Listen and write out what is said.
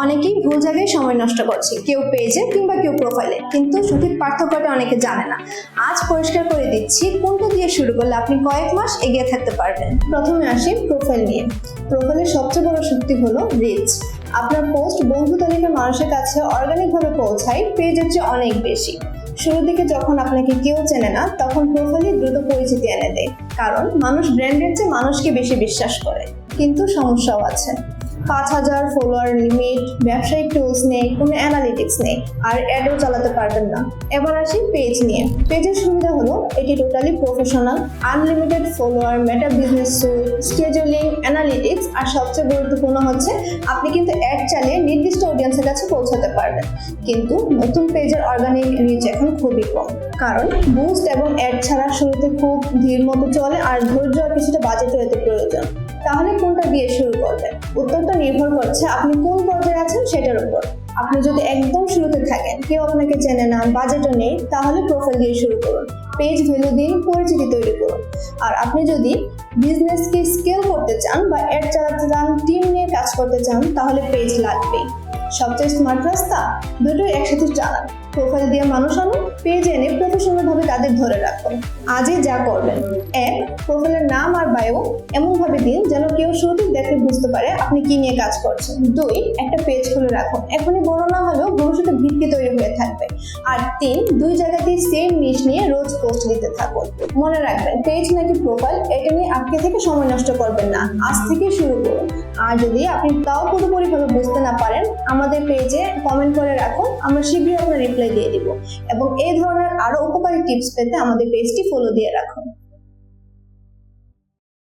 অনেকেই ভুল জায়গায় সময় নষ্ট করছে, কেউ পেজে কিংবা কেউ প্রোফাইলে, কিন্তু সঠিক পার্থক্যটা অনেকে জানে না। আজ পরিষ্কার করে দিচ্ছি কোনটা দিয়ে শুরু করলে আপনি কয়েক মাস এগিয়ে থাকতে পারবেন। প্রথমে আসি প্রোফাইল নিয়ে। প্রোফাইলের সবচেয়ে বড় শক্তি হলো রিচ। আপনার পোস্ট বন্ধু তালিকার মানুষের কাছে অর্গানিকভাবে পৌঁছায় পেজের চেয়ে অনেক বেশি। শুরুর দিকে যখন আপনাকে কেউ চেনে না, তখন প্রোফাইলে দ্রুত পরিচিতি এনে দেয়, কারণ মানুষ ব্র্যান্ডের চেয়ে মানুষকে বেশি বিশ্বাস করে। কিন্তু সমস্যাও আছে। 5,000 ফলোয়ার লিমিট, ব্যবসায়িক টুলস নেই, কোনো অ্যানালিটিক্স নেই, আর অ্যাডও চালাতে পারবেন না। এবার আসি পেজ নিয়ে। পেজের সুবিধা হলো এটি totally professional, unlimited follower, Meta business suite, scheduling, analytics, আর সবচেয়ে গুরুত্বপূর্ণ হচ্ছে আপনি কিন্তু অ্যাড চালিয়ে নির্দিষ্ট অডিয়েন্সের কাছে পৌঁছাতে পারবেন। কিন্তু নতুন পেজের অর্গানিক রিচ এখন খুবই কম, কারণ বুস্ট এবং অ্যাড ছাড়া শুরুতে খুব ধীর মতো চলে, আর ধৈর্য আর কিছুটা বাজেটও এতে প্রয়োজন। তাহলে কোনটা দিয়ে শুরু করবেন? উত্তরটা নির্ভর করছে আপনি কোন পর্যায়ে আছেন সেটার উপর। আপনি যদি একদম শুরুতে থাকেন, কেউ আপনাকে চেনে না, বাজেটও নেই, তাহলে প্রোফাইল দিয়ে শুরু করুন। পেজ ভ্যালু দিন, পরিচিতি তৈরি করুন। আর আপনি যদি বিজনেসকে স্কেল করতে চান বা অ্যাড চালাতে চান, টিম নিয়ে কাজ করতে চান, তাহলে পেজ লাগবেই। সবচেয়ে স্মার্ট রাস্তা, দুটোই একসাথে চালান। প্রোফাইল দিয়ে মানুষ আনুন, পেজ এনে প্রফেশনালভাবে তাদের ধরে রাখুন। আজই যা করবেন: 1. প্রোফাইলের নাম আর বায়ো এমনভাবে দিন যেন কেউ শুরুতেই দেখে বুঝতে পারে আপনি কি নিয়ে কাজ করছেন। 2. একটা পেজ খুলে রাখুন, এখনই বড় না হলেও ভবিষ্যতে ভিত্তি তৈরি হয়ে থাকবে। আর 3. দুই জায়গাতেই সেম নিশ নিয়ে রোজ পোস্ট দিতে থাকুন। মনে রাখবেন, পেজ নাকি প্রোফাইল এটা নিয়ে আজকে থেকে সময় নষ্ট করবেন না, আজ থেকে শুরু করুন। আর যদি আপনি তাও পুরোপুরিভাবে বুঝতে না পারেন, আমাদের পেজে কমেন্ট করে রাখুন, আমরা শীঘ্রই আপনার রিপ্লাই দিয়ে দিব। এবং এই ধরনের আরো উপকারী টিপস পেতে আমাদের পেজটি ফলো দিয়ে রাখুন।